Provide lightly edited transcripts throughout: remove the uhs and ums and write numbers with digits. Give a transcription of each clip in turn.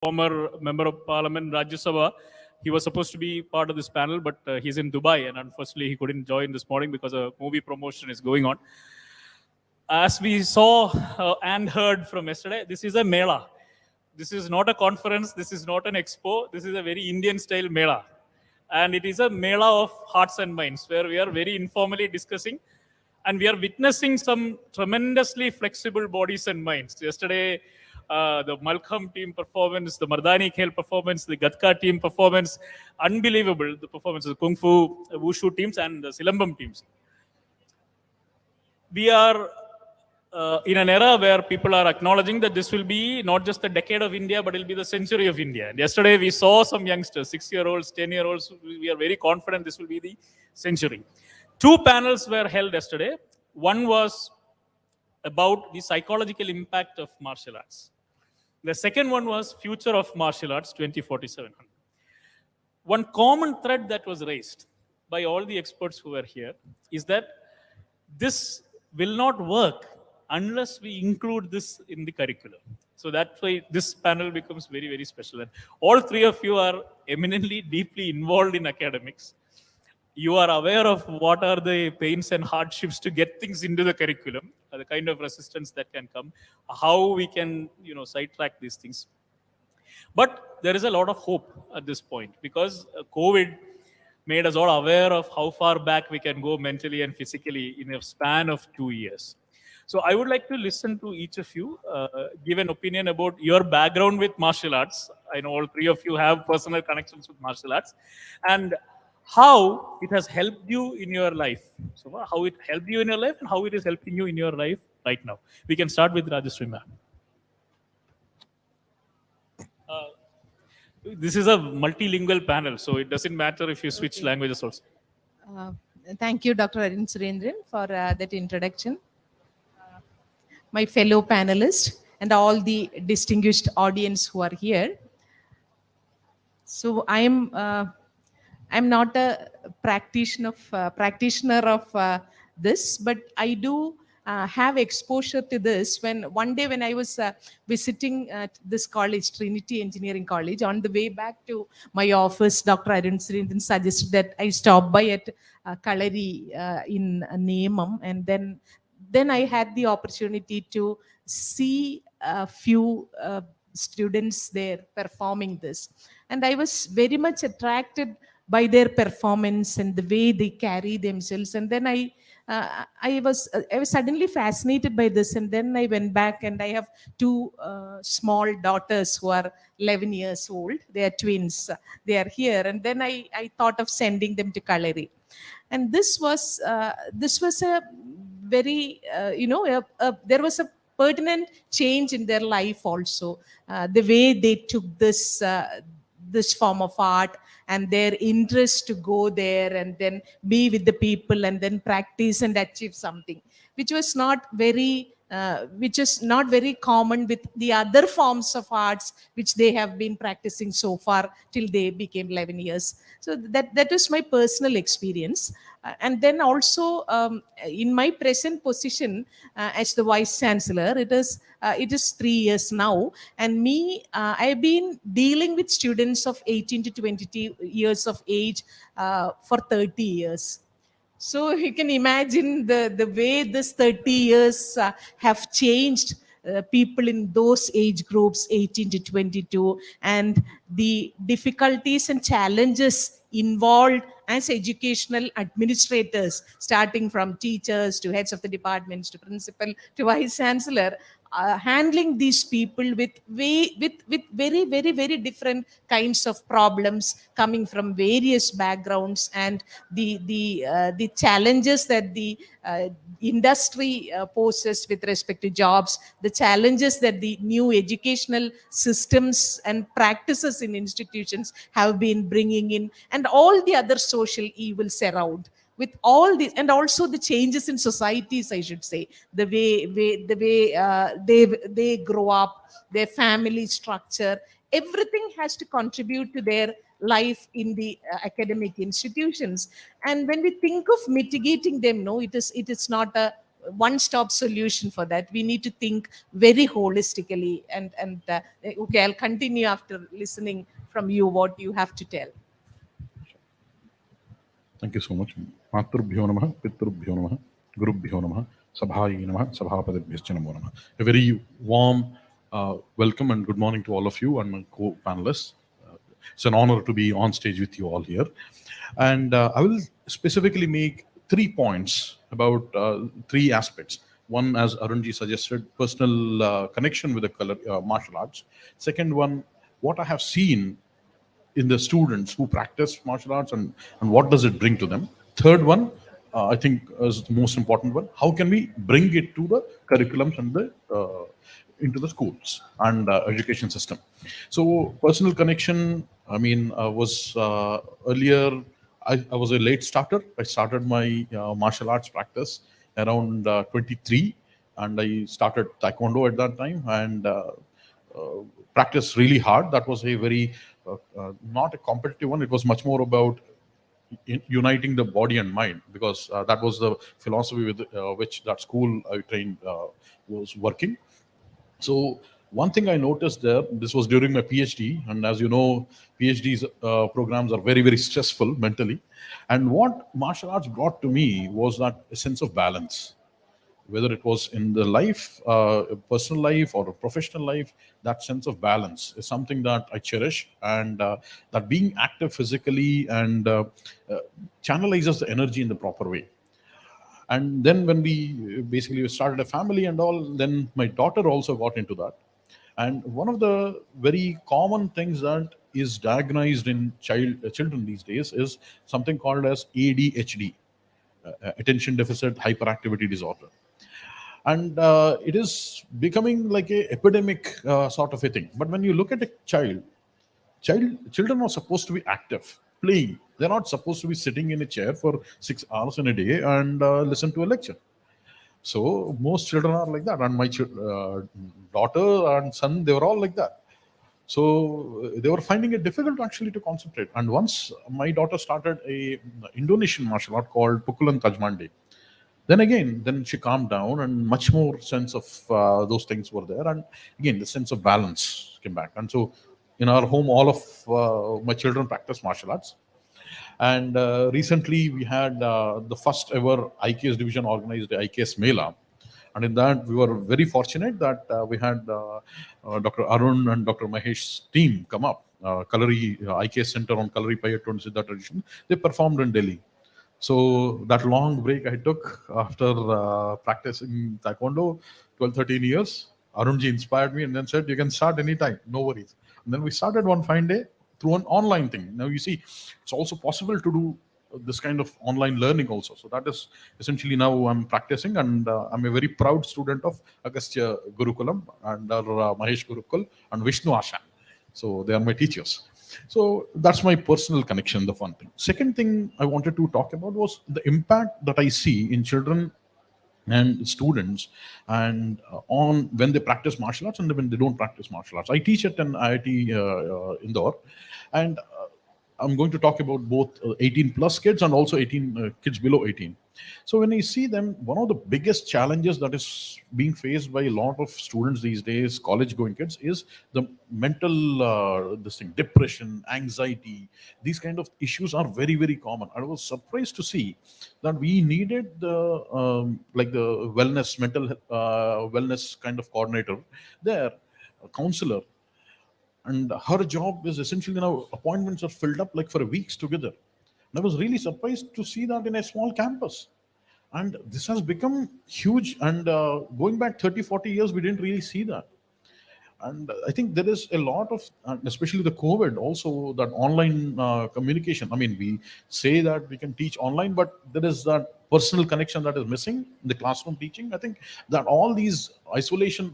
former member of parliament, Rajya Sabha. He was supposed to be part of this panel, but he's in Dubai, and unfortunately, he couldn't join this morning because a movie promotion is going on. As we saw and heard from yesterday, this is a Mela. This is not a conference. This is not an expo. This is a very Indian-style Mela. And it is a Mela of hearts and minds, where we are very informally discussing, and we are witnessing some tremendously flexible bodies and minds. Yesterday, the Malcolm team performance, the Mardani Khel performance, the Gatka team performance, unbelievable, the performance of the Kung Fu, Wushu teams and the Silambam teams. We are in an era where people are acknowledging that this will be not just the decade of India, but it will be the century of India. And yesterday, we saw some youngsters, 6-year-olds, 10-year-olds. We are very confident this will be the century. 2 panels were held yesterday. One was about the psychological impact of martial arts. The second one was Future of Martial Arts 2047. One common thread that was raised by all the experts who were here is that this will not work unless we include this in the curriculum. So that's why this panel becomes very, very special. And all 3 of you are eminently, deeply involved in academics. You are aware of what are the pains and hardships to get things into the curriculum, the kind of resistance that can come, how we can, sidetrack these things. But there is a lot of hope at this point, because COVID made us all aware of how far back we can go mentally and physically in a span of 2 years. So I would like to listen to each of you, give an opinion about your background with martial arts. I know all 3 of you have personal connections with martial arts, and how it has helped you in your life. So how it helped you in your life and how it is helping you in your life right now. We can start with Rajesree ma'am. This is a multilingual panel, so it doesn't matter if you switch languages also. Thank you, Dr. Arun Surendran, for that introduction. My fellow panelists and all the distinguished audience who are here. So I'm not a practitioner of this, but I do have exposure to this. One day when I was visiting this college, Trinity Engineering College, on the way back to my office, Dr. Arun Surendran suggested that I stop by at Kalari in Neemam, and then I had the opportunity to see a few students there performing this, and I was very much attracted by their performance and the way they carry themselves. And then I was suddenly fascinated by this, and then I went back, and I have 2 small daughters who are 11 years old. They are twins. They are here, and then I thought of sending them to Kalari. And this was a very there was a pertinent change in their life also. The way they took this form of art and their interest to go there and then be with the people and then practice and achieve something, which is not very common with the other forms of arts which they have been practicing so far till they became 11 years. So that is my personal experience. And then also in my present position as the Vice Chancellor, it is 3 years now, and I've been dealing with students of 18 to 22 years of age for 30 years. So you can imagine the way this 30 years have changed people in those age groups, 18 to 22, and the difficulties and challenges involved as educational administrators, starting from teachers to heads of the departments to principal to vice chancellor, handling these people with very, very, very different kinds of problems coming from various backgrounds, and the challenges that the industry poses with respect to jobs, the challenges that the new educational systems and practices in institutions have been bringing in, and all the other social evils around. With all these, and also the changes in societies, I should say, the way they grow up, their family structure, everything has to contribute to their life in the academic institutions. And when we think of mitigating them, no, it is not a one-stop solution for that. We need to think very holistically. Okay, I'll continue after listening from you what you have to tell. Thank you so much. Matrubhyo Namaha, Pitrubhyo Namaha, Gurubhyo Namaha, Sabhayi Namaha, Sabhapadibhyascha Namo Namaha. A very warm welcome and good morning to all of you and my co-panelists. It's an honor to be on stage with you all here. And I will specifically make 3 points about 3 aspects. One, as Arunji suggested, personal connection with the martial arts. Second one, what I have seen in the students who practice martial arts and what does it bring to them. Third one, I think is the most important one. How can we bring it to the curriculums and into the schools and education system? So personal connection, I mean, was earlier, I was a late starter. I started my martial arts practice around 23 and I started Taekwondo at that time and practiced really hard. That was a very, not a competitive one. It was much more about uniting the body and mind because that was the philosophy with which that school I trained was working. So one thing I noticed there, this was during my PhD, and as you know, PhD's programs are very, very stressful mentally. And what martial arts brought to me was that a sense of balance. Whether it was in the life, personal life or professional life, that sense of balance is something that I cherish, and that being active physically and channelizes the energy in the proper way. And then when we basically started a family and all, then my daughter also got into that. And one of the very common things that is diagnosed in children these days is something called as ADHD, attention deficit hyperactivity disorder. And it is becoming like a epidemic sort of a thing. But when you look at a children are supposed to be active, playing. They're not supposed to be sitting in a chair for 6 hours in a day and listen to a lecture. So most children are like that, and my daughter and son, they were all like that. So they were finding it difficult actually to concentrate. And once my daughter started a Indonesian martial art called Pukulan Tajmande, then she calmed down and much more sense of those things were there. And again, the sense of balance came back. And so in our home, all of my children practice martial arts. And recently we had the first ever IKS division organized the IKS Mela. And in that, we were very fortunate that we had Dr. Arun and Dr. Mahesh's team come up. IKS Center on Kalarippayattu and Siddhar Tradition. They performed in Delhi. So that long break I took after practicing Taekwondo, 12, 13 years, Arunji inspired me and then said, you can start anytime, no worries. And then we started one fine day through an online thing. Now you see, it's also possible to do this kind of online learning also. So that is essentially now I'm practicing, and I'm a very proud student of Agastya Gurukulam and Mahesh Gurukul and Vishnu Ashan. So they are my teachers. So that's my personal connection, the fun thing. Second thing I wanted to talk about was the impact that I see in children and students and on when they practice martial arts and when they don't practice martial arts. I teach at an IIT Indore, and I'm going to talk about both 18 plus kids and also 18 kids below 18. So when I see them, one of the biggest challenges that is being faced by a lot of students these days, college going kids, is the mental depression, anxiety. These kind of issues are very, very common. I was surprised to see that we needed the the wellness, mental wellness kind of coordinator there, a counselor. And her job is essentially now appointments are filled up like for weeks together. And I was really surprised to see that in a small campus. And this has become huge. And going back 30, 40 years, we didn't really see that. And I think there is a lot of, especially the COVID, also that online communication. I mean, we say that we can teach online, but there is that personal connection that is missing in the classroom teaching. I think that all these isolation,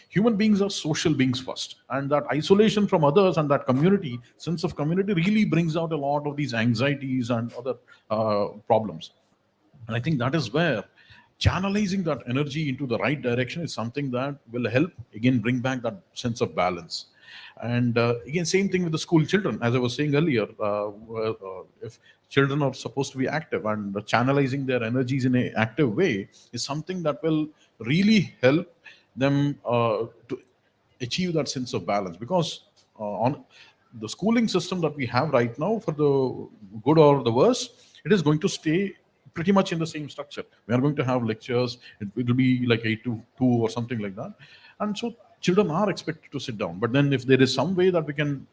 human beings are social beings first, and that isolation from others and that community, sense of community really brings out a lot of these anxieties and other problems. And I think that is where channelizing that energy into the right direction is something that will help again bring back that sense of balance. And again, same thing with the school children. As I was saying earlier, if children are supposed to be active, and channelizing their energies in an active way is something that will really help them to achieve that sense of balance. Because on the schooling system that we have right now, for the good or the worse, it is going to stay pretty much in the same structure. We are going to have lectures. It will be like 8 to 2 or something like that. And so children are expected to sit down. But then if there is some way that we can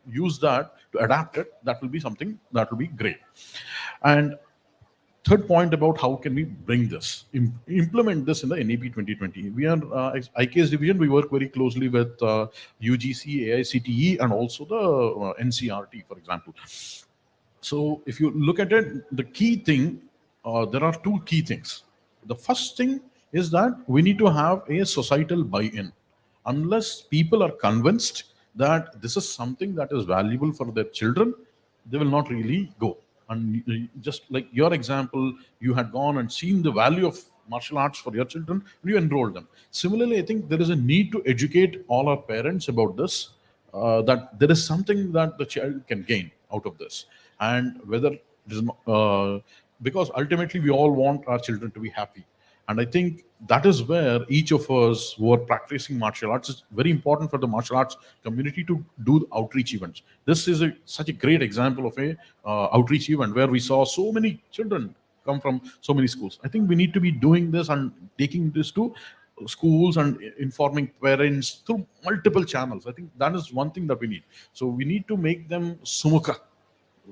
use that to adapt it, that will be something that will be great. And third point about how can we bring this, implement this in the NEP 2020. We are IKS division, we work very closely with UGC, AICTE, and also the NCRT, for example. So if you look at it, the key thing, there are two key things. The first thing is that we need to have a societal buy-in. Unless people are convinced that this is something that is valuable for their children, they will not really go. And just like your example, you had gone and seen the value of martial arts for your children, and you enrolled them. Similarly, I think there is a need to educate all our parents about this, that there is something that the child can gain out of this. And whether it is, because ultimately we all want our children to be happy. And I think that is where each of us who are practicing martial arts, is very important for the martial arts community to do outreach events. This is such a great example of a outreach event where we saw so many children come from so many schools. I think we need to be doing this and taking this to schools and informing parents through multiple channels. I think that is one thing that we need. So we need to make them sumukha.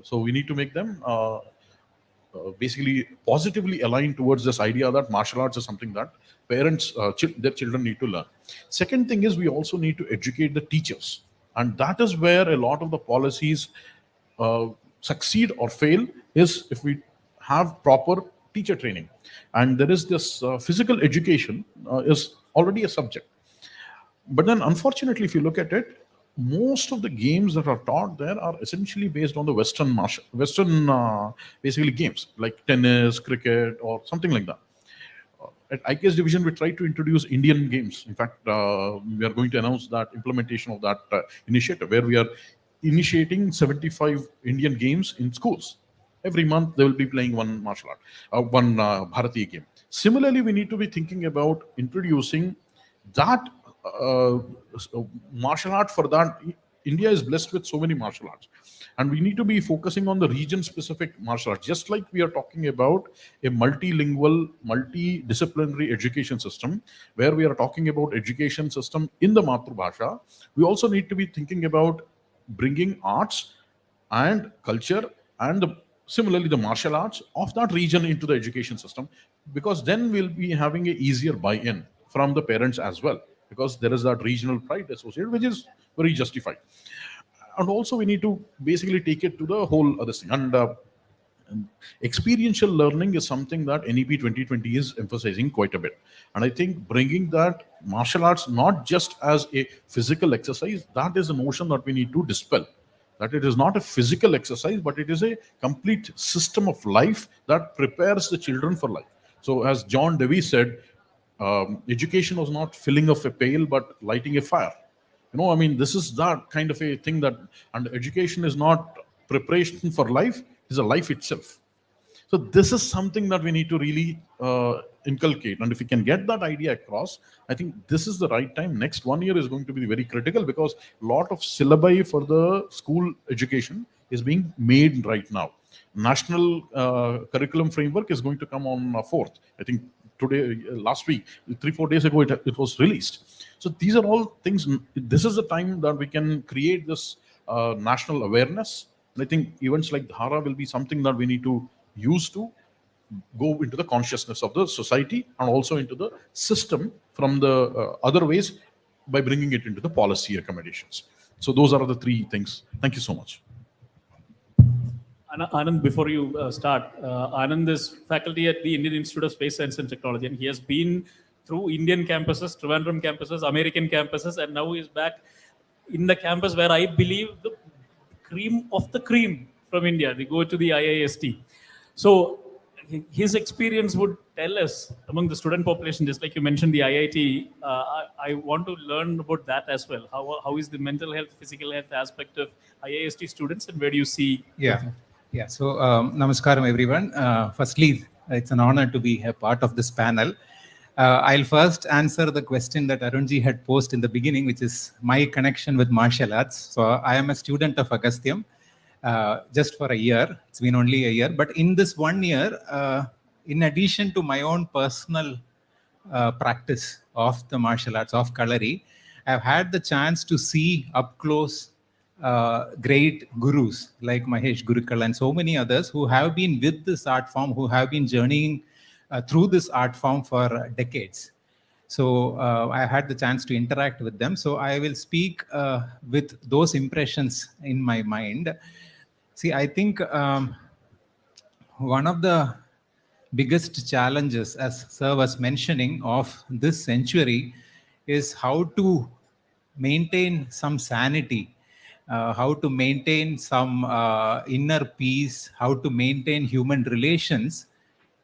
So we need to make them basically positively aligned towards this idea that martial arts is something that parents, their children need to learn. Second thing is we also need to educate the teachers. And that is where a lot of the policies succeed or fail, is if we have proper teacher training. And there is this physical education is already a subject. But then unfortunately, if you look at it, most of the games that are taught there are essentially based on the Western basically games like tennis, cricket, or something like that. At IKS division, we try to introduce Indian games. In fact, we are going to announce that implementation of that initiative, where we are initiating 75 Indian games in schools. Every month, they will be playing one martial art, one Bharatiya game. Similarly, we need to be thinking about introducing that martial art. For that, India is blessed with so many martial arts, and we need to be focusing on the region specific martial arts. Just like we are talking about a multilingual, multidisciplinary education system, where we are talking about education system in the Matrubhasha, we also need to be thinking about bringing arts and culture and similarly the martial arts of that region into the education system, because then we'll be having a easier buy-in from the parents as well, because there is that regional pride associated, which is very justified. And also we need to basically take it to the whole other thing. And experiential learning is something that NEP 2020 is emphasizing quite a bit. And I think bringing that martial arts not just as a physical exercise, that is a notion that we need to dispel. That it is not a physical exercise, but it is a complete system of life that prepares the children for life. So as John Dewey said, education was not filling of a pail, but lighting a fire. I mean, this is that kind of a thing that, and education is not preparation for life, it is a life itself. So this is something that we need to really inculcate. And if we can get that idea across, I think this is the right time. Next 1 year is going to be very critical, because a lot of syllabi for the school education is being made right now. National curriculum framework is going to come on 4th. I think today, last week, 3-4 days ago, it was released. So these are all things. This is the time that we can create this national awareness. And I think events like Dhara will be something that we need to use to go into the consciousness of the society and also into the system from the other ways by bringing it into the policy recommendations. So those are the three things. Thank you so much. Anand, before you start, Anand is faculty at the Indian Institute of Space Science and Technology, and he has been through Indian campuses, Trivandrum campuses, American campuses, and now he's back in the campus where I believe the cream of the cream from India. They go to the IIST. So his experience would tell us among the student population, just like you mentioned the IIT. I want to learn about that as well. How is the mental health, physical health aspect of IIST students, and where do you see? Yeah. Yeah. So, namaskaram, everyone. Firstly, it's an honor to be a part of this panel. I'll first answer the question that Arunji had posed in the beginning, which is my connection with martial arts. So, I am a student of Agasthyam just for a year. It's been only a year. But in this 1 year, in addition to my own personal practice of the martial arts of Kalari, I've had the chance to see up close great gurus like Mahesh Gurukal and so many others who have been with this art form, who have been journeying through this art form for decades. So I had the chance to interact with them. So I will speak with those impressions in my mind. See, I think one of the biggest challenges, as Sir was mentioning, of this century is how to maintain some sanity, how to maintain some inner peace, how to maintain human relations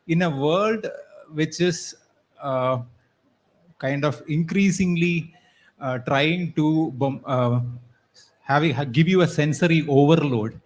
in a world which is kind of increasingly trying to give you a sensory overload.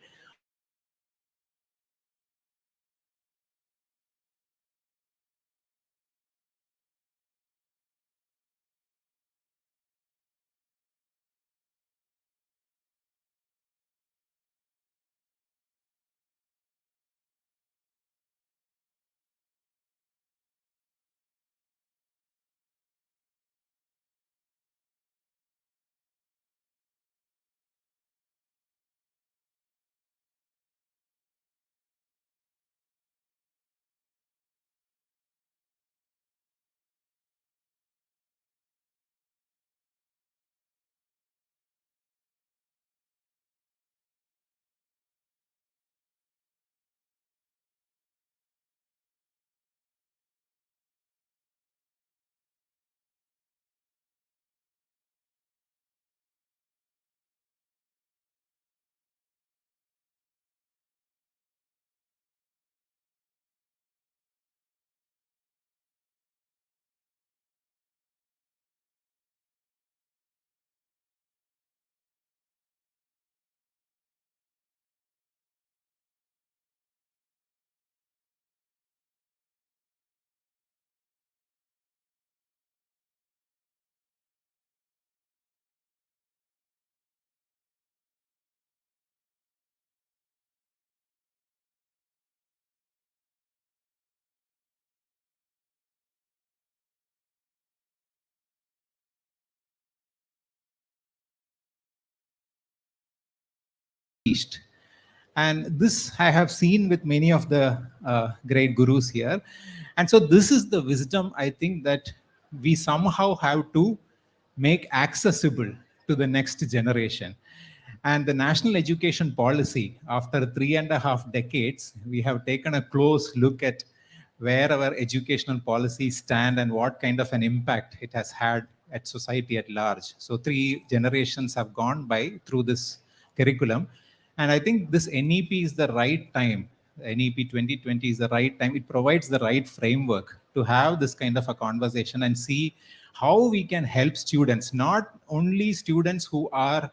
And this I have seen with many of the great gurus here. And so this is the wisdom, I think, that we somehow have to make accessible to the next generation. And the national education policy, after 3.5 decades, we have taken a close look at where our educational policies stand and what kind of an impact it has had at society at large. So 3 generations have gone by through this curriculum. And I think this NEP is the right time. NEP 2020 is the right time. It provides the right framework to have this kind of a conversation and see how we can help students, not only students who are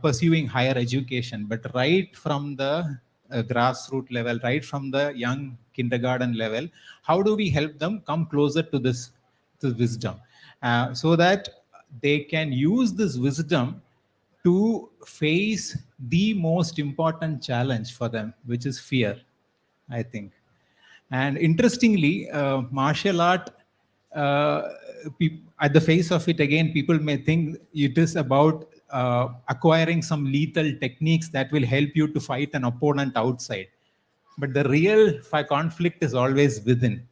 pursuing higher education, but right from the grassroots level, right from the young kindergarten level, how do we help them come closer to this wisdom so that they can use this wisdom to face the most important challenge for them, which is fear, I think. And interestingly, martial art, at the face of it, again, people may think it is about acquiring some lethal techniques that will help you to fight an opponent outside. But the real conflict is always within.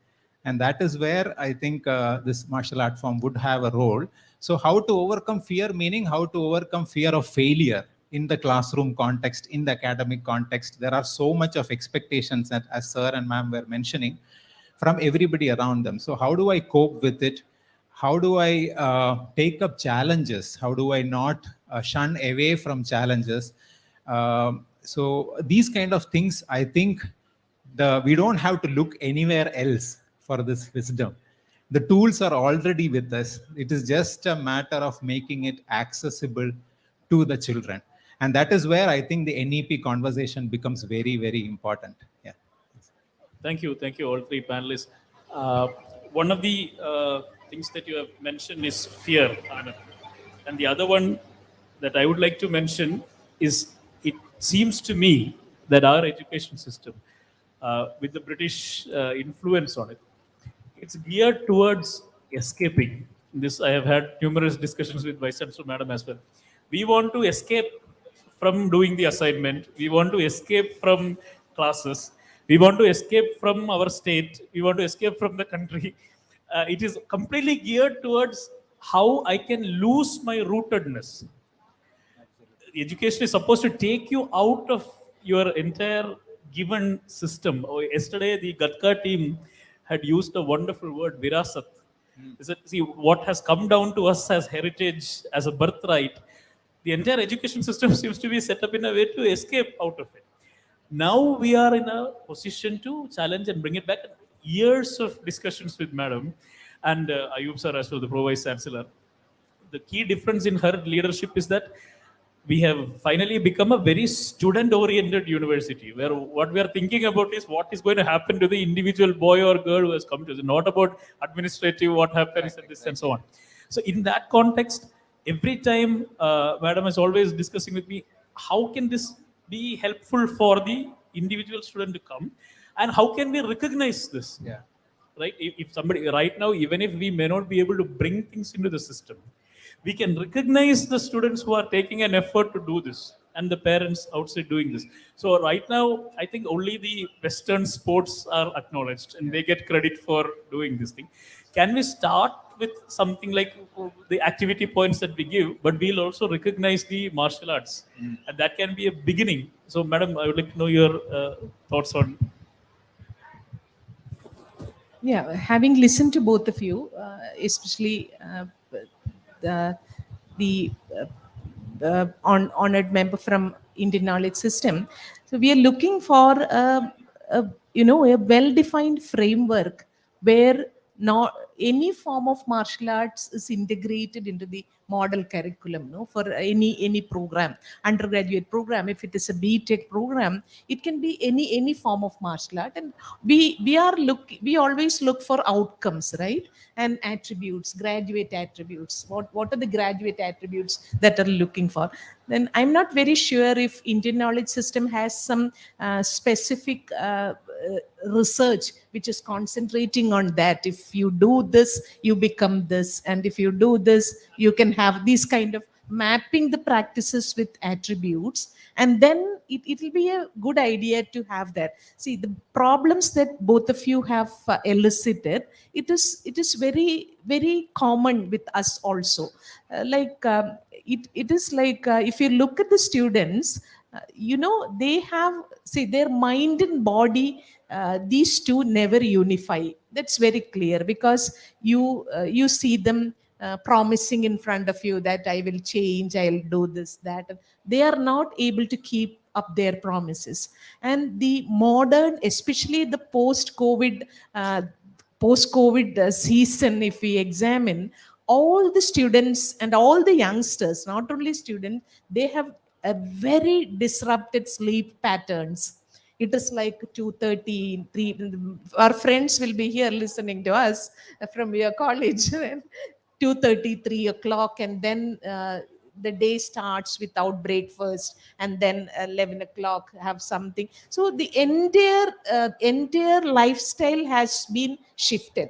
And that is where I think this martial art form would have a role. So how to overcome fear, meaning how to overcome fear of failure in the classroom context, in the academic context. There are so much of expectations that, as sir and ma'am were mentioning, from everybody around them. So how do I cope with it? How do I take up challenges? How do I not shun away from challenges? So these kind of things, I think, we don't have to look anywhere else for this wisdom. The tools are already with us. It is just a matter of making it accessible to the children. And that is where I think the NEP conversation becomes very, very important. Yeah. Thank you, all three panelists. Uh, One of the things that you have mentioned is fear, Anand. And the other one that I would like to mention is it seems to me that our education system, with the British influence on it, it's geared towards escaping. This I have had numerous discussions with Vice Chancellor Madam as well. We want to escape from doing the assignment. We want to escape from classes. We want to escape from our state. We want to escape from the country. It is completely geared towards how I can lose my rootedness. Education is supposed to take you out of your entire given system. Yesterday, the Gatka team had used a wonderful word, virasat. Is that, see, what has come down to us as heritage, as a birthright, the entire education system seems to be set up in a way to escape out of it. Now we are in a position to challenge and bring it back. Years of discussions with Madam and Ayub sir as well, the Pro Vice Chancellor. The key difference in her leadership is that we have finally become a very student-oriented university, where what we are thinking about is what is going to happen to the individual boy or girl who has come to us, not about administrative, what happens and this and so on. So in that context, every time Madam is always discussing with me, how can this be helpful for the individual student to come, and how can we recognize this? Yeah. Right? If somebody right now, even if we may not be able to bring things into the system, we can recognize the students who are taking an effort to do this and the parents outside doing this. So right now, I think only the Western sports are acknowledged and they get credit for doing this thing. Can we start with something like the activity points that we give, but we'll also recognize the martial arts, and that can be a beginning. So, Madam, I would like to know your thoughts on. Yeah, having listened to both of you, especially the honored member from Indian Knowledge System, so we are looking for a a well-defined framework where not any form of martial arts is integrated into the model curriculum, no, for any program, undergraduate program. If it is a BTech program, it can be any form of martial art, and we always look for outcomes, right, and attributes, graduate attributes. What are the graduate attributes that are looking for? Then I'm not very sure if Indian Knowledge System has some specific research which is concentrating on that. If you do this, you become this, and if you do this, you can have these kind of mapping the practices with attributes, and then it will be a good idea to have that. See, the problems that both of you have elicited, it is very, very common with us also. It is like, if you look at the students, they have, see, their mind and body, these two never unify. That's very clear, because you see them promising in front of you that I will change, I'll do this, that. They are not able to keep up their promises. And the modern, especially the post-COVID season, if we examine, all the students and all the youngsters, not only students, they have a very disrupted sleep patterns. It is like 2:30, 3. Our friends will be here listening to us from your college. 2:30, 3 o'clock, and then the day starts without breakfast, and then 11 o'clock have something. So the entire lifestyle has been shifted.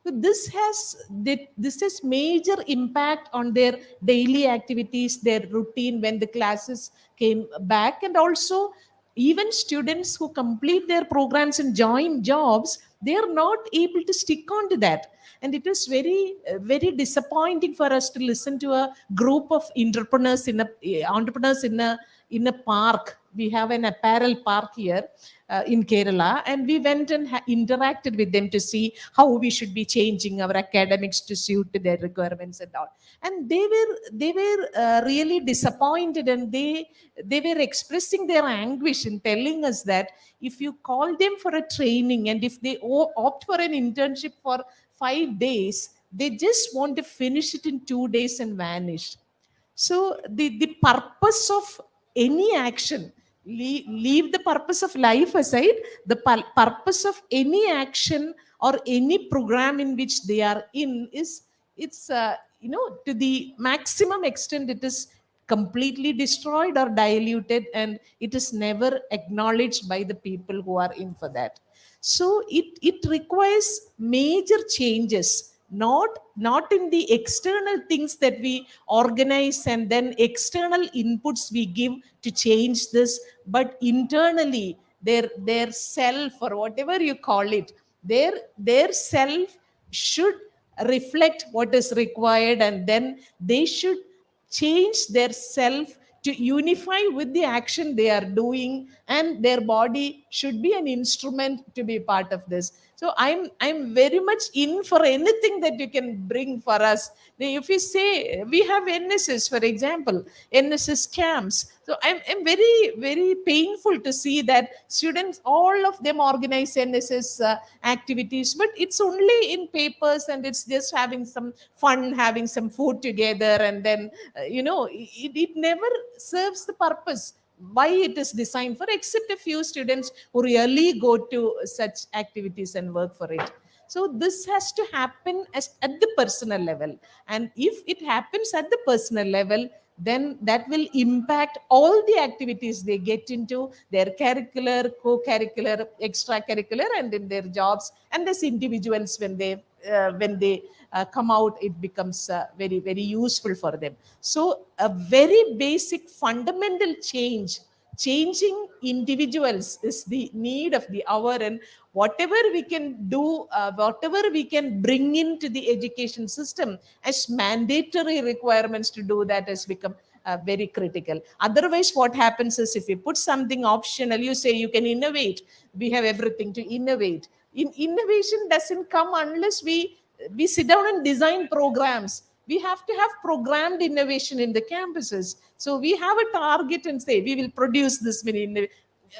So this has major impact on their daily activities, their routine when the classes came back, and also even students who complete their programs and join jobs, they are not able to stick on to that. And it is very, very disappointing for us to listen to a group of entrepreneurs in a park we have an apparel park here in Kerala, and we went and interacted with them to see how we should be changing our academics to suit their requirements and all. And they were really disappointed, and they were expressing their anguish in telling us that if you call them for a training and if they opt for an internship for 5 days, they just want to finish it in 2 days and vanish. So the purpose of any action, leave the purpose of life aside, the purpose of any action or any program in which they are in is, it's to the maximum extent it is completely destroyed or diluted, and it is never acknowledged by the people who are in for that. So it requires major changes, not in the external things that we organize and then external inputs we give to change this, but internally their self, or whatever you call it, their self should reflect what is required, and then they should change their self to unify with the action they are doing, and their body should be an instrument to be part of this. So I'm very much in for anything that you can bring for us. If you say we have NSS, for example, NSS camps, so I'm very, very painful to see that students, all of them organize NSS activities, but it's only in papers, and it's just having some fun, having some food together, and then it never serves the purpose why it is designed for, except a few students who really go to such activities and work for it. So this has to happen at the personal level, and if it happens at the personal level, then that will impact all the activities they get into, their curricular, co-curricular, extracurricular, and in their jobs, and as individuals when they come out, it becomes very, very useful for them. So a very basic fundamental changing individuals is the need of the hour, and whatever we can do, whatever we can bring into the education system as mandatory requirements to do that has become very critical. Otherwise, what happens is, if you put something optional, you say you can innovate, we have everything to innovate. Innovation doesn't come unless we sit down and design programs. We have to have programmed innovation in the campuses. So we have a target and say we will produce this many,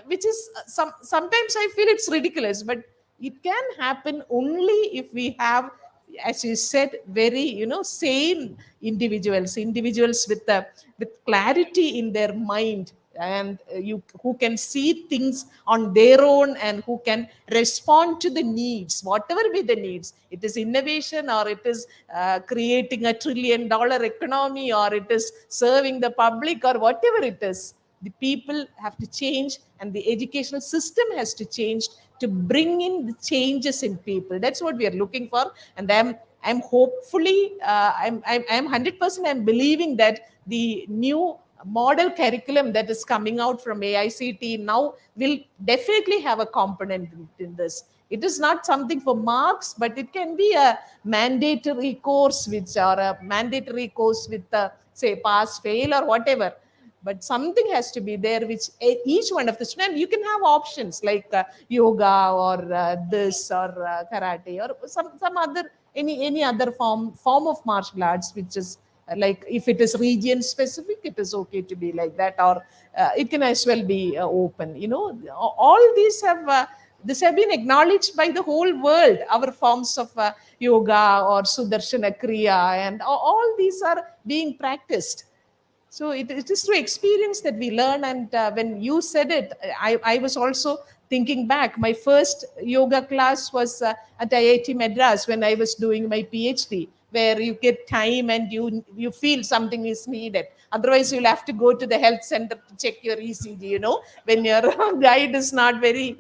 which is sometimes I feel it's ridiculous, but it can happen only if we have, as you said, very sane individuals with clarity in their mind, and who can see things on their own, and who can respond to the needs, whatever be the needs. It is innovation, or it is creating $1 trillion economy, or it is serving the public, or whatever it is. The people have to change, and the educational system has to change to bring in the changes in people. That's what we are looking for, and I'm hopefully I'm 100% I'm believing that the new model curriculum that is coming out from AICT now will definitely have a component in this. It is not something for marks, but it can be a mandatory course, with say pass, fail, or whatever. But something has to be there, which each one of the students, you can have options like yoga, or this, or karate, or some other, any other form of martial arts, which is like, if it is region specific, it is okay to be like that, or it can as well be open. All these have been acknowledged by the whole world. Our forms of yoga or Sudarshana Kriya, and all these are being practiced. So it is through experience that we learn. And when you said it, I was also thinking back. My first yoga class was at IIT Madras when I was doing my PhD, where you get time and you feel something is needed. Otherwise, you'll have to go to the health center to check your ECG. When your guide is not very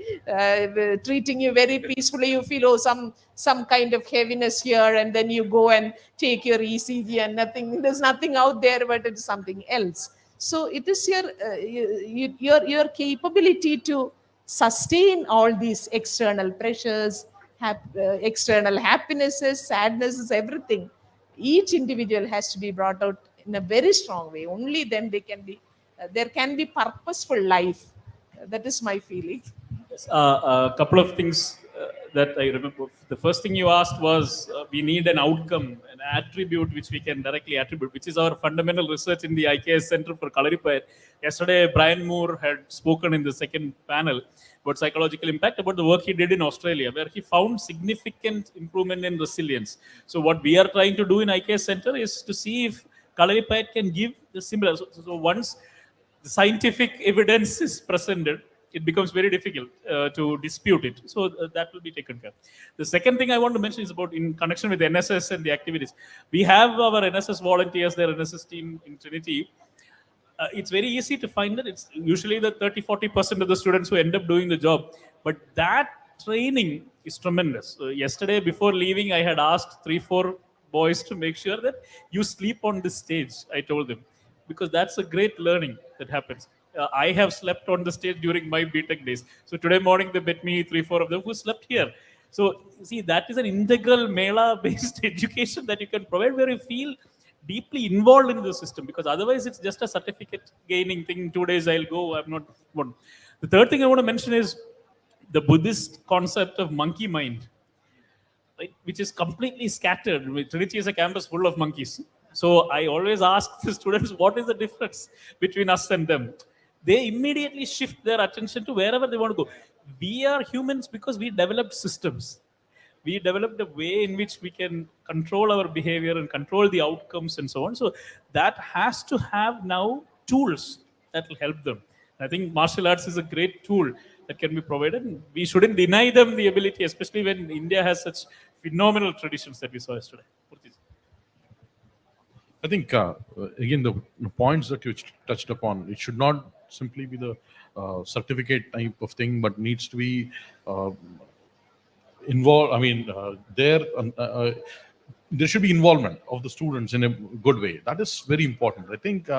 treating you very peacefully, you feel some kind of heaviness here, and then you go and take your ECG, and there's nothing out there, but it's something else. So it is your capability to sustain all these external pressures, external happinesses, sadnesses, everything. Each individual has to be brought out in a very strong way. Only then they can be there can be purposeful life. That is my feeling. A couple of things that I remember. The first thing you asked was we need an outcome, an attribute which we can directly attribute, which is our fundamental research in the IKS Center for Kalarippayattu. Yesterday, Brian Moore had spoken in the second panel about psychological impact, about the work he did in Australia, where he found significant improvement in resilience. So what we are trying to do in IKS Center is to see if Kalarippayattu can give the similar. So once the scientific evidence is presented, it becomes very difficult to dispute it. So that will be taken care. The second thing I want to mention is about in connection with NSS and the activities. We have our NSS volunteers, their NSS team in Trinity. It's very easy to find that it's usually the 30-40% of the students who end up doing the job. But that training is tremendous. Yesterday, before leaving, I had asked 3-4 boys to make sure that you sleep on this stage, I told them, because that's a great learning that happens. I have slept on the stage during my BTech days. So today morning they met me 3-4 of them who slept here. So see, that is an integral Mela-based education that you can provide where you feel deeply involved in the system, because otherwise it's just a certificate gaining thing. 2 days I'll go. I'm not one. The third thing I want to mention is the Buddhist concept of monkey mind, right, which is completely scattered. Trinity is a campus full of monkeys. So I always ask the students, what is the difference between us and them? They immediately shift their attention to wherever they want to go. We are humans because we developed systems. We developed a way in which we can control our behavior and control the outcomes and so on. So that has to have now tools that will help them. I think martial arts is a great tool that can be provided. We shouldn't deny them the ability, especially when India has such phenomenal traditions that we saw yesterday. I think, again, the points that you touched upon, it should not simply be the certificate type of thing, but needs to be involved. I mean, there should be involvement of the students in a good way. That is very important. I think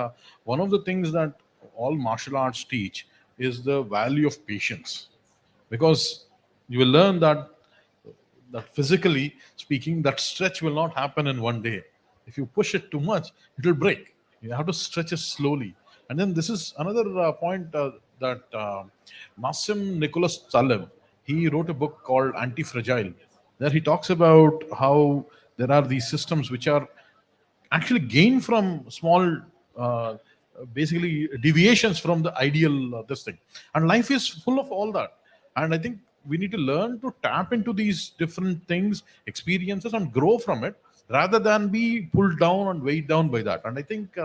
one of the things that all martial arts teach is the value of patience, because you will learn that physically speaking, that stretch will not happen in one day. If you push it too much, it will break. You have to stretch it slowly. And then this is another point that Nassim Nicholas Taleb, he wrote a book called Anti-Fragile. There he talks about how there are these systems which are actually gained from small, basically deviations from the ideal this thing. And life is full of all that. And I think we need to learn to tap into these different things, experiences, and grow from it, rather than be pulled down and weighed down by that. And I think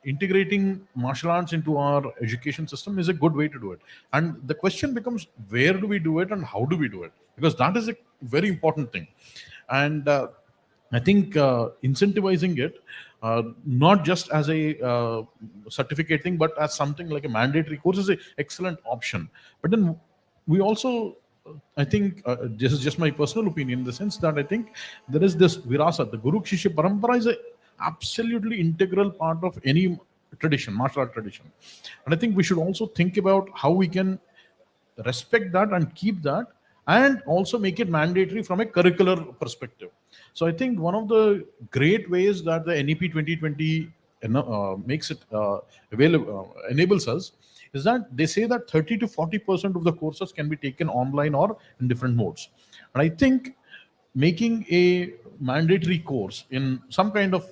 integrating martial arts into our education system is a good way to do it. And the question becomes, where do we do it and how do we do it? Because that is a very important thing. And I think incentivizing it, not just as a certificate thing, but as something like a mandatory course is an excellent option. But then we also, I think, this is just my personal opinion, in the sense that I think there is this virasa, the Guru Shishya Parampara is a absolutely integral part of any tradition, martial art tradition. And I think we should also think about how we can respect that and keep that, and also make it mandatory from a curricular perspective. So I think one of the great ways that the NEP 2020 makes it available, enables us, is that they say that 30 to 40% of the courses can be taken online or in different modes. And I think making a mandatory course in some kind of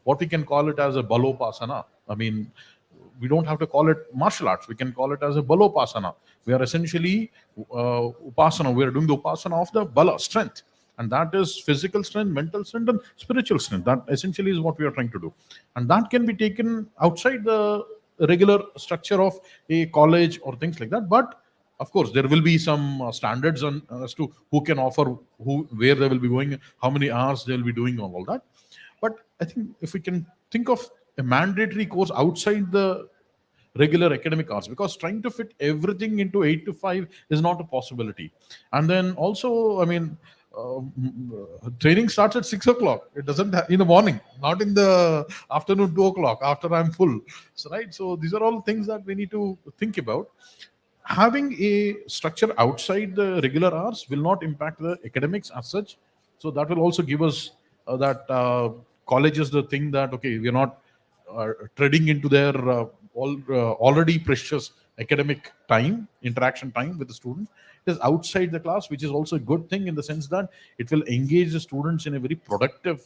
what we can call it as a balopasana. I mean, we don't have to call it martial arts. We can call it as a balopasana. We are essentially upasana. We are doing the upasana of the bala, strength. And that is physical strength, mental strength, and spiritual strength. That essentially is what we are trying to do. And that can be taken outside the regular structure of a college or things like that. But of course, there will be some standards on as to who can offer, where they will be going, how many hours they will be doing, all that. But I think if we can think of a mandatory course outside the regular academic hours, because trying to fit everything into 8 to 5 is not a possibility. And then also, I mean, training starts at 6 o'clock. It doesn't in the morning, not in the afternoon, 2 o'clock after I'm full. So, right. So these are all things that we need to think about. Having a structure outside the regular hours will not impact the academics as such. So that will also give us that college is the thing that, okay, we're not treading into their already precious academic time, interaction time with the students. It is outside the class, which is also a good thing in the sense that it will engage the students in a very productive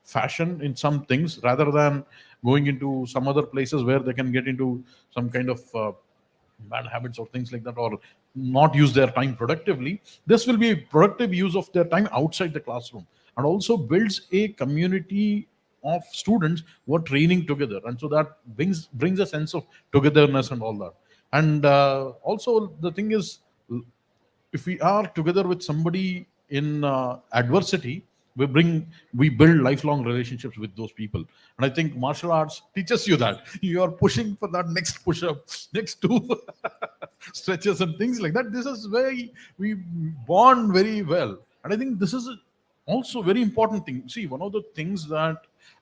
fashion in some things, rather than going into some other places where they can get into some kind of bad habits or things like that, or not use their time productively. This will be a productive use of their time outside the classroom, and also builds a community of students who are training together, and so that brings a sense of togetherness and all that. And also the thing is, if we are together with somebody in adversity, we build lifelong relationships with those people. And I think martial arts teaches you that you are pushing for that next push up, next two stretches and things like that. This is where we bond very well. And I think this is also very important thing. See, one of the things that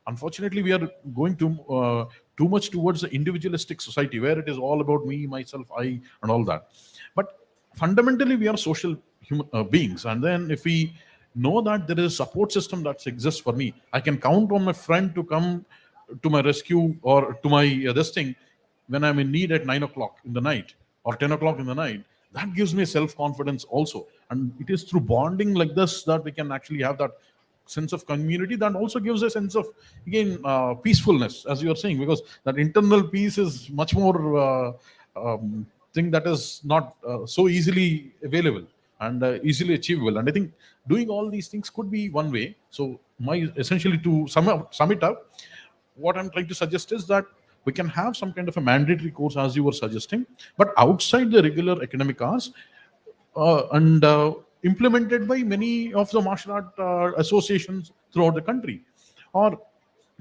unfortunately we are going too much towards the individualistic society, where it is all about me, myself, I, and all that. But fundamentally we are social beings, and then if we know that there is a support system that exists for me, I can count on my friend to come to my rescue, or to my this thing, when I'm in need at 9 o'clock in the night or 10 o'clock in the night. That gives me self-confidence also, and it is through bonding like this that we can actually have that sense of community. That also gives a sense of, again, peacefulness, as you are saying, because that internal peace is much more thing that is not so easily available and easily achievable. And I think doing all these things could be one way. So essentially, to sum it up, what I'm trying to suggest is that we can have some kind of a mandatory course, as you were suggesting, but outside the regular academic hours, and implemented by many of the martial art associations throughout the country, or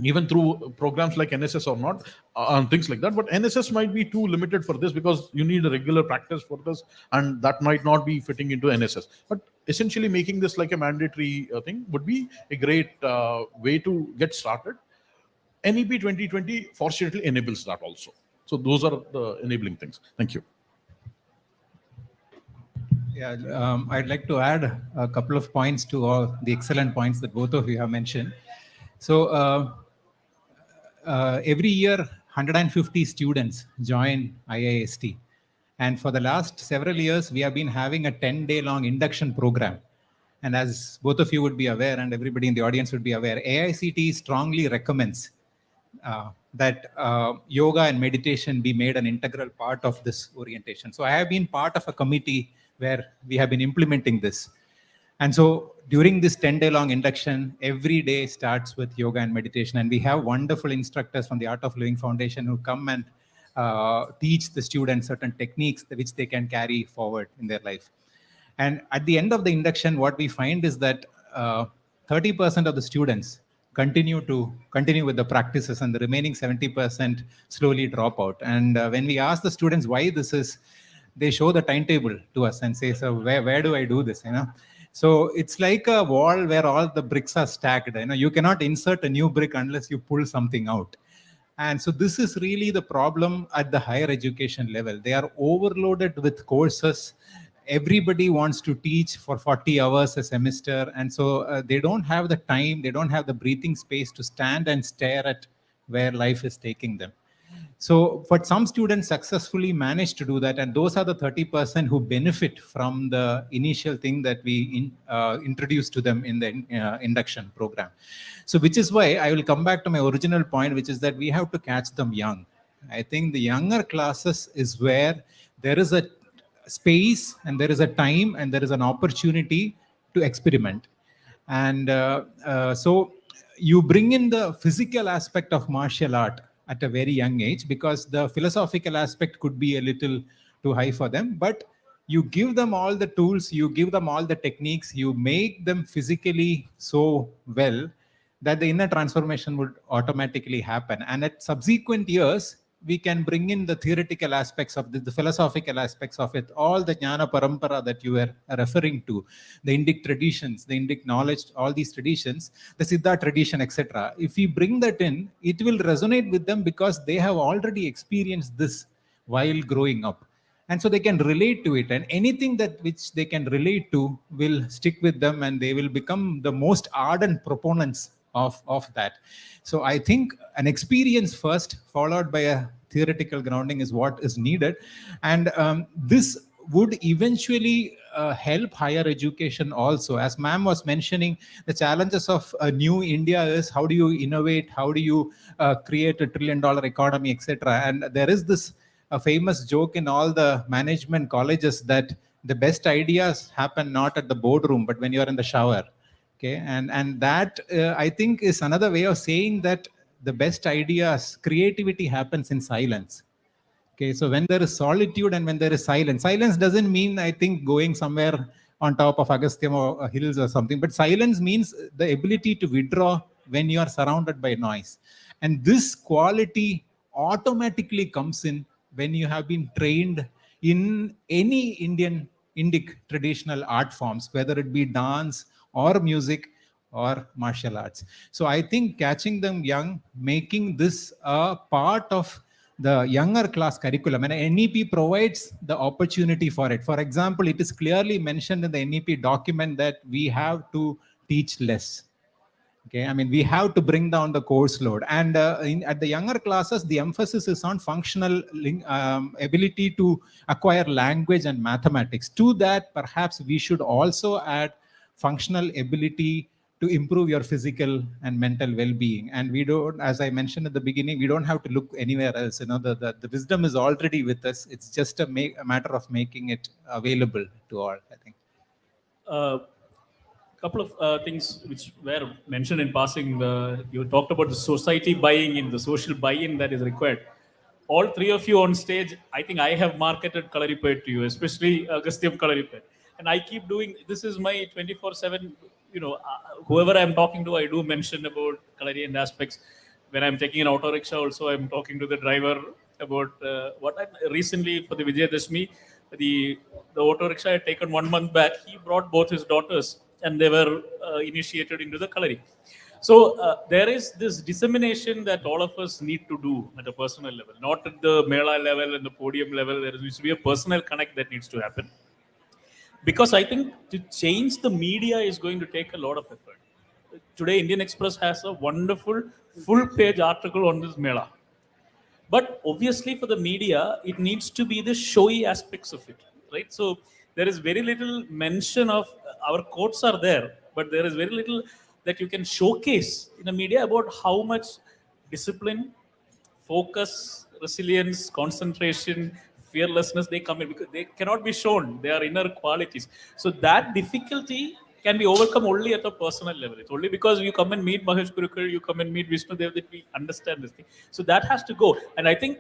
even through programs like NSS or not, and things like that. But NSS might be too limited for this, because you need a regular practice for this, and that might not be fitting into NSS. But essentially making this like a mandatory thing would be a great way to get started. NEP 2020 fortunately enables that also. So those are the enabling things. Thank you. Yeah, I'd like to add a couple of points to all the excellent points that both of you have mentioned. So every year, 150 students join IIST. And for the last several years, we have been having a 10-day long induction program. And as both of you would be aware, and everybody in the audience would be aware, AICT strongly recommends that yoga and meditation be made an integral part of this orientation. So I have been part of a committee where we have been implementing this. And so during this 10-day long induction, every day starts with yoga and meditation. And we have wonderful instructors from the Art of Living Foundation who come and teach the students certain techniques which they can carry forward in their life. And at the end of the induction, what we find is that 30% of the students continue with the practices, and the remaining 70% slowly drop out. And when we ask the students why this is, they show the timetable to us and say, so where do I do this? So it's like a wall where all the bricks are stacked. You cannot insert a new brick unless you pull something out. And so this is really the problem at the higher education level. They are overloaded with courses. Everybody wants to teach for 40 hours a semester. And so they don't have the time, they don't have the breathing space to stand and stare at where life is taking them. So, but some students successfully manage to do that, and those are the 30% who benefit from the initial thing that we introduced to them in the induction program. So, which is why I will come back to my original point, which is that we have to catch them young. I think the younger classes is where there is a space and there is a time and there is an opportunity to experiment. And so you bring in the physical aspect of martial art at a very young age, because the philosophical aspect could be a little too high for them, but you give them all the tools, you give them all the techniques, you make them physically so well that the inner transformation would automatically happen. And at subsequent years, we can bring in the theoretical aspects of the philosophical aspects of it, all the jnana parampara that you were referring to, the Indic traditions, the Indic knowledge, all these traditions, the Siddhar tradition, etc. If we bring that in, it will resonate with them because they have already experienced this while growing up. And so they can relate to it, and anything that which they can relate to will stick with them, and they will become the most ardent proponents of that. So I think an experience first, followed by a theoretical grounding, is what is needed. And this would eventually help higher education also. As ma'am was mentioning, the challenges of a new India is how do you innovate, how do you create a $1 trillion economy, etc. And there is this famous joke in all the management colleges that the best ideas happen not at the boardroom, but when you are in the shower. Okay, and that I think is another way of saying that the best ideas, creativity happens in silence. Okay, so when there is solitude and when there is silence, silence doesn't mean, I think, going somewhere on top of Agasthyam or hills or something, but silence means the ability to withdraw when you are surrounded by noise. And this quality automatically comes in when you have been trained in any Indic traditional art forms, whether it be dance or music or martial arts. So I think catching them young, making this a part of the younger class curriculum, and NEP provides the opportunity for it. For example, it is clearly mentioned in the NEP document that we have to teach less. Okay, I mean, we have to bring down the course load. And at the younger classes, the emphasis is on functional ability to acquire language and mathematics. To that, perhaps we should also add functional ability to improve your physical and mental well-being. And we don't, as I mentioned at the beginning, we don't have to look anywhere else. You know, the wisdom is already with us. It's just a matter of making it available to all, I think. Couple of things which were mentioned in passing. You talked about the society buying in, the social buy-in that is required. All three of you on stage, I think I have marketed Kalarippayattu to you, especially Agasthyam Kalarippayattu. And I keep doing, this is my 24/7, whoever I'm talking to, I do mention about Kalari and aspects. When I'm taking an auto rickshaw also, I'm talking to the driver about recently for the Vijayadashmi, the auto rickshaw I had taken 1 month back, he brought both his daughters and they were initiated into the Kalari. So there is this dissemination that all of us need to do at a personal level, not at the Mela level and the podium level. There needs to be a personal connect that needs to happen. Because I think to change the media is going to take a lot of effort. Today, Indian Express has a wonderful full-page article on this Mela. But obviously for the media, it needs to be the showy aspects of it, right? So there is very little mention of, our quotes are there, but there is very little that you can showcase in the media about how much discipline, focus, resilience, concentration, fearlessness they come in, because they cannot be shown. They are inner qualities. So that difficulty can be overcome only at a personal level. It's only because you come and meet Mahesh Gurukul, you come and meet Vishnu Dev that we understand this thing. So that has to go. And I think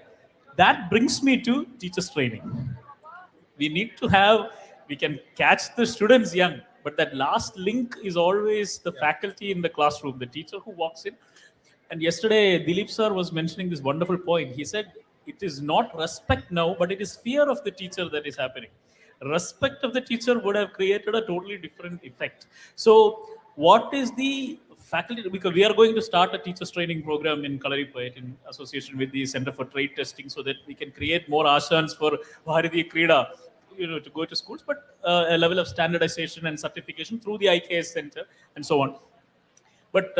that brings me to teachers training. We need to have, we can catch the students young, but that last link is always the faculty in the classroom, the teacher who walks in. And yesterday, Dileep sir was mentioning this wonderful point. He said, it is not respect now, but it is fear of the teacher that is happening. Respect of the teacher would have created a totally different effect. So what is the faculty, because we are going to start a teachers training program in Kalarippayattu in association with the Center for Trade Testing, so that we can create more ashans for Bharatiya Krida, to go to schools, but a level of standardization and certification through the IKS Center and so on. But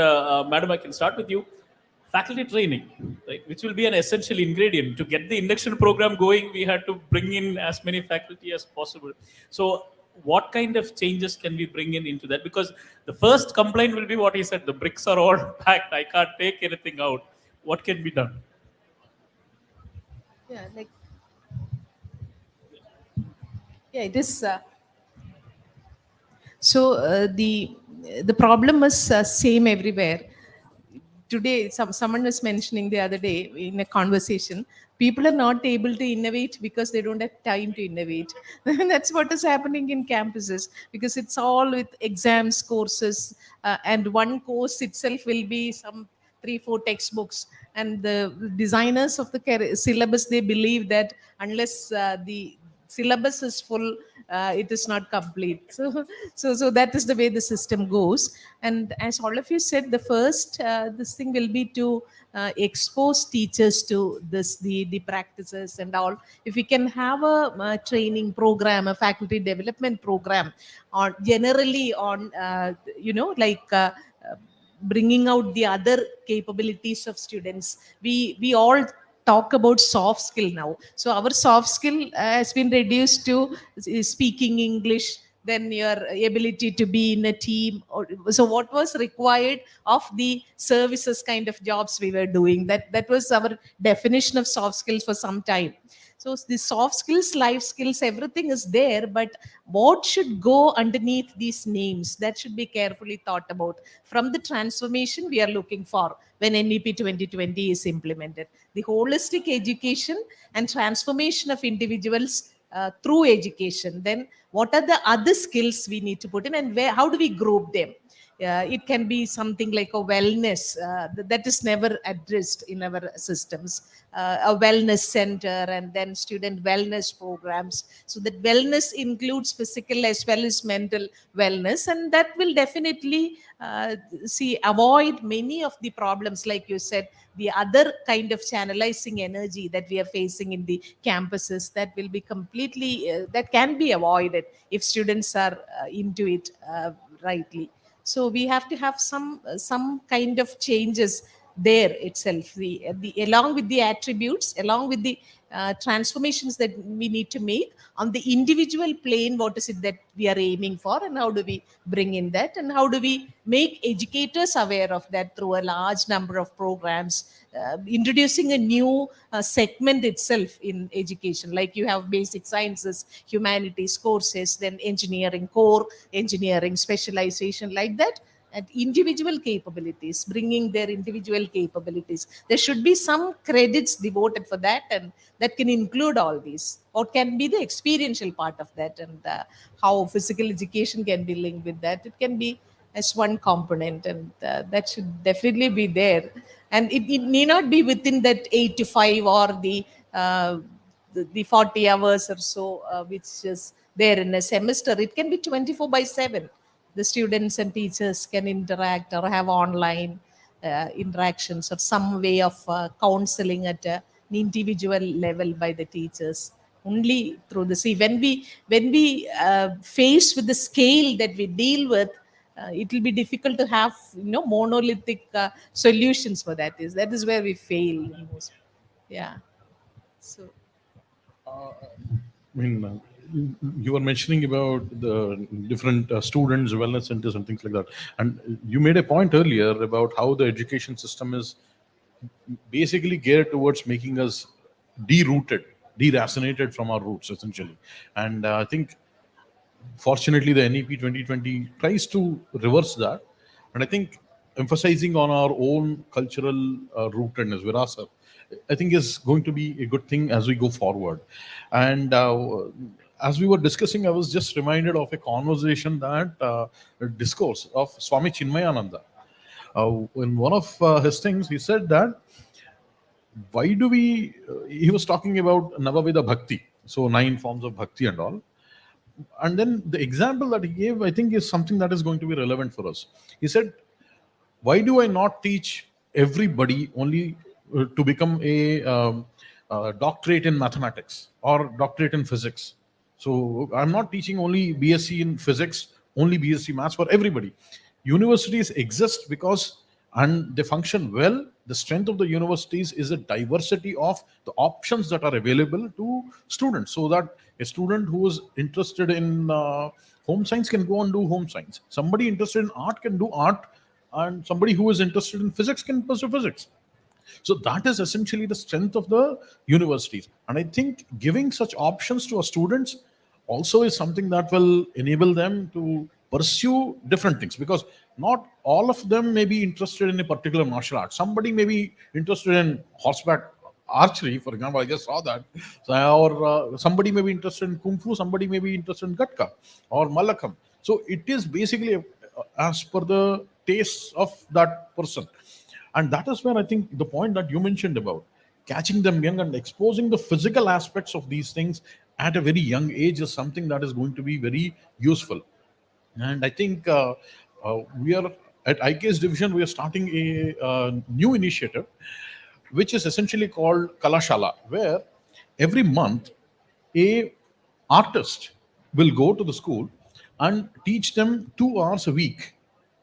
madam, I can start with you. Faculty training, right, which will be an essential ingredient. To get the induction program going, we had to bring in as many faculty as possible. So what kind of changes can we bring in into that? Because the first complaint will be what he said, the bricks are all packed, I can't take anything out. What can be done? Yeah, it is. The problem is same everywhere. Today, someone was mentioning the other day in a conversation, people are not able to innovate because they don't have time to innovate. That's what is happening in campuses, because it's all with exams, courses, and one course itself will be some 3-4 textbooks. And the designers of the syllabus, they believe that unless the syllabus is full, it is not complete. So that is the way the system goes. And as all of you said, the first this thing will be to expose teachers to the practices and all. If we can have a training program, a faculty development program, or generally on bringing out the other capabilities of students. We all talk about soft skill now. So our soft skill has been reduced to speaking English, then your ability to be in a team. So what was required of the services kind of jobs we were doing, that was our definition of soft skills for some time. So the soft skills, life skills, everything is there, but what should go underneath these names, that should be carefully thought about from the transformation we are looking for when NEP 2020 is implemented. The holistic education and transformation of individuals through education. Then what are the other skills we need to put in, and how do we group them? It can be something like a wellness that is never addressed in our systems, a wellness center, and then student wellness programs. So that wellness includes physical as well as mental wellness, and that will definitely avoid many of the problems, like you said, the other kind of channelizing energy that we are facing in the campuses. That will be completely that can be avoided if students are into it rightly. So we have to have some kind of changes there itself, the along with the attributes, along with the transformations that we need to make on the individual plane. What is it that we are aiming for, and how do we bring in that, and how do we make educators aware of that through a large number of programs, introducing a new segment itself in education, like you have basic sciences, humanities courses, then engineering core, engineering specialization, like that, and individual capabilities, bringing their individual capabilities. There should be some credits devoted for that, and that can include all these, or can be the experiential part of that, and how physical education can be linked with that. It can be as one component, and that should definitely be there. And it need not be within that 8 to 5 or the 40 hours or so, which is there in a semester. It can be 24/7. The students and teachers can interact or have online interactions, or some way of counseling at an individual level by the teachers. Only through the when we face with the scale that we deal with, it will be difficult to have monolithic solutions for that. That is where we fail most. Yeah. So I mean, you were mentioning about the different students, wellness centers, and things like that. And you made a point earlier about how the education system is basically geared towards making us derooted, deracinated from our roots, essentially. And I think, fortunately, the NEP 2020 tries to reverse that. And I think emphasizing on our own cultural rootedness, virasa, I think is going to be a good thing as we go forward. And as we were discussing, I was just reminded of a conversation a discourse of Swami Chinmayananda. In one of his things, he said that why do we, he was talking about Navavida Bhakti, so 9 forms of bhakti and all. And then the example that he gave, I think, is something that is going to be relevant for us. He said, why do I not teach everybody only to become a doctorate in mathematics or doctorate in physics? So I'm not teaching only BSc in physics, only BSc maths for everybody. Universities exist because, and they function well. The strength of the universities is a diversity of the options that are available to students, so that a student who is interested in home science can go and do home science. Somebody interested in art can do art, and somebody who is interested in physics can pursue physics. So that is essentially the strength of the universities. And I think giving such options to our students also is something that will enable them to pursue different things, because not all of them may be interested in a particular martial art. Somebody may be interested in horseback archery, for example. I just saw that. Or somebody may be interested in kung fu, somebody may be interested in gatka or malakam. So it is basically as per the tastes of that person. And that is where I think the point that you mentioned about catching them young and exposing the physical aspects of these things at a very young age is something that is going to be very useful. And I think we are at IKS division, we are starting a new initiative, which is essentially called Kalashala, where every month a artist will go to the school and teach them 2 hours a week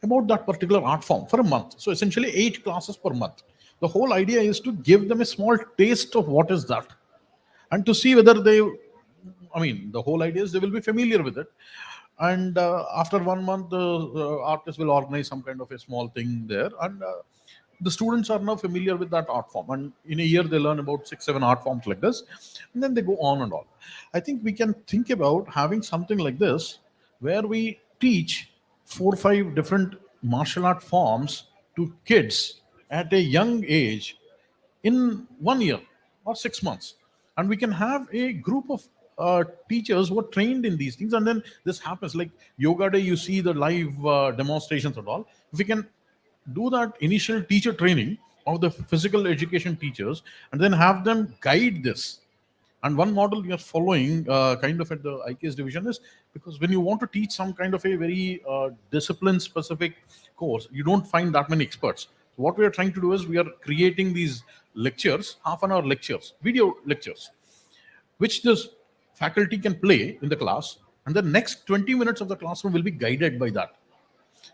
about that particular art form for a month. So essentially 8 classes per month. The whole idea is to give them a small taste of what is that, and to see whether they, I mean, the whole idea is they will be familiar with it. And after 1 month, the artist will organize some kind of a small thing there. And the students are now familiar with that art form. And in a year, they learn about 6-7 art forms like this. And then they go on and on. I think we can think about having something like this, where we teach 4-5 different martial art forms to kids at a young age in 1 year or 6 months. And we can have a group of teachers who are trained in these things. And then this happens like yoga day, you see the live demonstrations and all. If we can do that initial teacher training of the physical education teachers and then have them guide this. And one model we are following kind of at the IKS division is, because when you want to teach some kind of a very discipline specific course, you don't find that many experts. So what we are trying to do is we are creating these lectures, half-an-hour lectures, video lectures, which this faculty can play in the class, and the next 20 minutes of the classroom will be guided by that.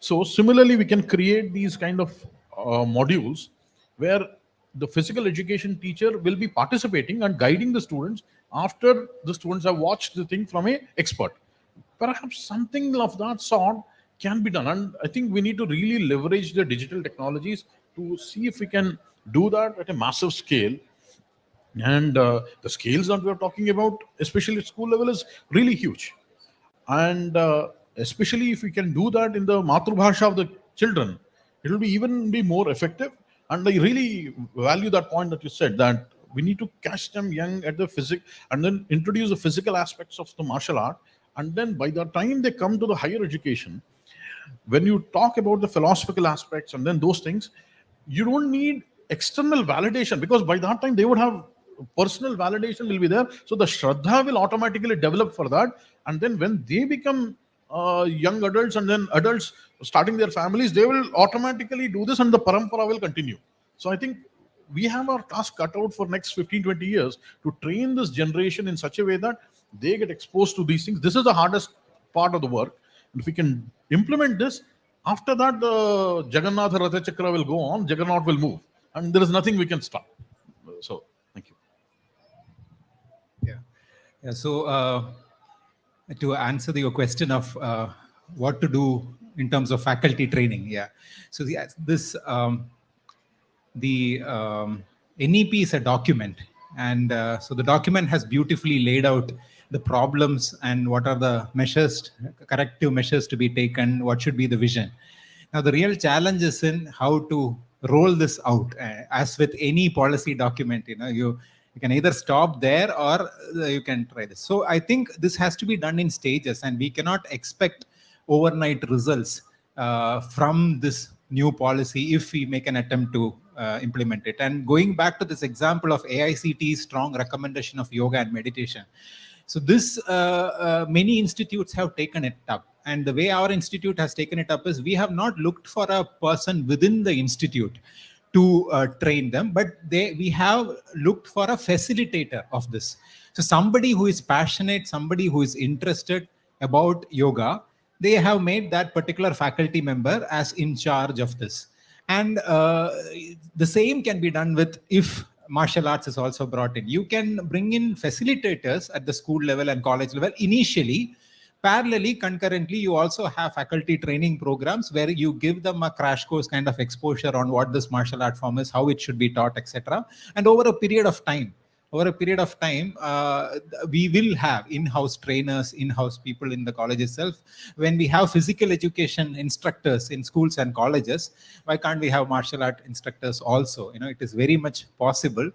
So similarly, we can create these kind of modules where the physical education teacher will be participating and guiding the students after the students have watched the thing from an expert. Perhaps something of that sort can be done. And I think we need to really leverage the digital technologies to see if we can do that at a massive scale. And the scales that we are talking about, especially at school level, is really huge. And especially if we can do that in the Matrubhasha of the children, it will be even be more effective. And I really value that point that you said, that we need to catch them young at the physics and then introduce the physical aspects of the martial art. And then by the time they come to the higher education, when you talk about the philosophical aspects and then those things, you don't need external validation, because by that time they would have personal validation will be there. So the Shraddha will automatically develop for that. And then when they become young adults and then adults starting their families, they will automatically do this and the parampara will continue. So I think we have our task cut out for next 15-20 years to train this generation in such a way that they get exposed to these things. This is the hardest part of the work. And if we can implement this, after that the Jagannath Ratha Chakra will go on, Jagannath will move, and there is nothing we can stop. So thank you. Yeah. So to answer your question of what to do in terms of faculty training, yeah. So this the NEP is a document, and so the document has beautifully laid out the problems and what are the measures, corrective measures to be taken, what should be the vision. Now the real challenge is in how to roll this out. As with any policy document, you can either stop there or you can try this. So I think this has to be done in stages, and we cannot expect overnight results from this new policy if we make an attempt to implement it. And going back to this example of AICT's strong recommendation of yoga and meditation, so this many institutes have taken it up. And the way our institute has taken it up is we have not looked for a person within the institute to train them, but we have looked for a facilitator of this. So somebody who is passionate, somebody who is interested about yoga, they have made that particular faculty member as in charge of this. And the same can be done with if martial arts is also brought in. You can bring in facilitators at the school level and college level initially. Parallelly, concurrently, you also have faculty training programs where you give them a crash course kind of exposure on what this martial art form is, how it should be taught, etc. And over a period of time, we will have in-house trainers, in-house people in the college itself. When we have physical education instructors in schools and colleges, why can't we have martial art instructors also? It is very much possible.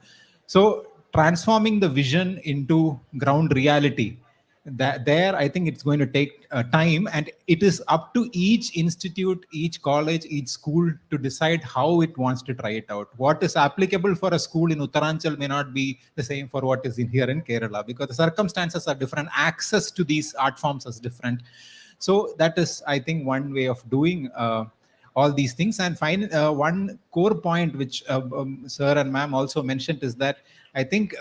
So transforming the vision into ground reality, there I think it's going to take time, and it is up to each institute, each college, each school to decide how it wants to try it out. What is applicable for a school in Uttaranchal may not be the same for what is in here in Kerala, because the circumstances are different, access to these art forms is different. So that is, I think, one way of doing all these things. And one core point which sir and ma'am also mentioned is that I think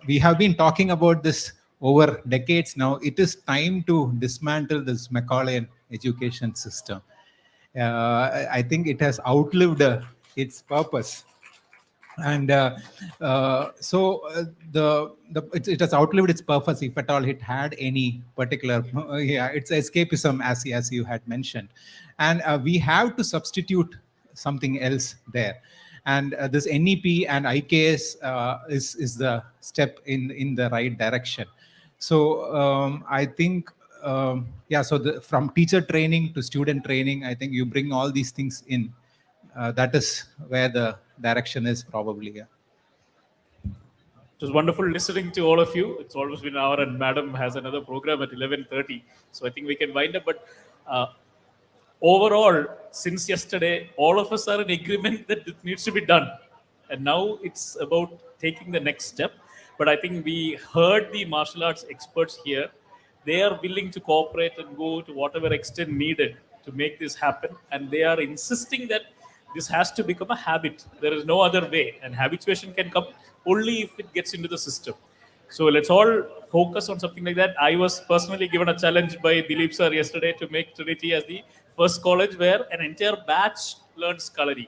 we have been talking about this over decades now. It is time to dismantle this Macaulayan education system. I think it has outlived its purpose. And it has outlived its purpose, if at all it had any particular. It's escapism, as you had mentioned, and we have to substitute something else there. And this NEP and IKS is the step in the right direction. So I think, so from teacher training to student training, I think you bring all these things in. That is where the direction is probably. Yeah. It was wonderful listening to all of you. It's almost been an hour, and Madam has another program at 11:30, so I think we can wind up. But overall, since yesterday, all of us are in agreement that it needs to be done, and now it's about taking the next step. But I think we heard the martial arts experts here. They are willing to cooperate and go to whatever extent needed to make this happen, and they are insisting that this has to become a habit. There is no other way, and habituation can come only if it gets into the system. So let's all focus on something like that. I was personally given a challenge by Dileep sir yesterday to make Trinity as the first college where an entire batch learns Kalari.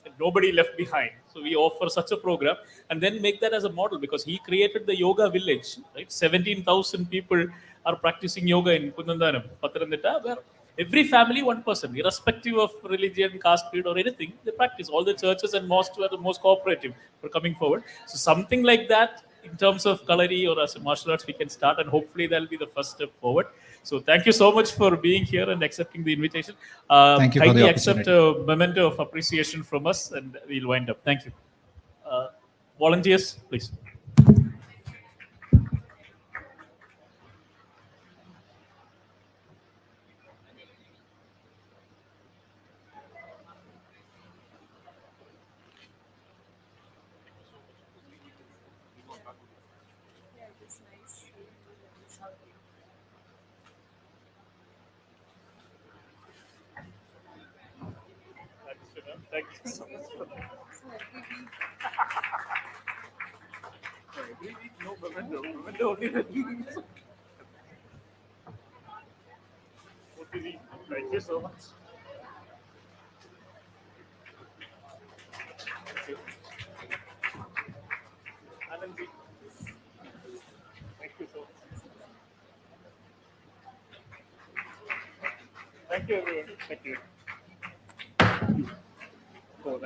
And nobody left behind. So we offer such a program and then make that as a model, because he created the yoga village. Right, 17,000 people are practicing yoga in Kundandanam, Patranthita, where every family, one person, irrespective of religion, caste, creed, or anything, they practice. All the churches and mosques were the most cooperative for coming forward. So something like that in terms of Kalari or as a martial arts, we can start, and hopefully that'll be the first step forward. So thank you so much for being here and accepting the invitation. Thank you for the Kindly accept opportunity. a memento of appreciation from us, and we'll wind up. Thank you. Volunteers, please. Thank you so much for that. Every week, no memento. Memento only when we meet. Thank you so much. Thank you. Anand ji. Thank you so much. Thank you, everyone. Thank you. Oh, that's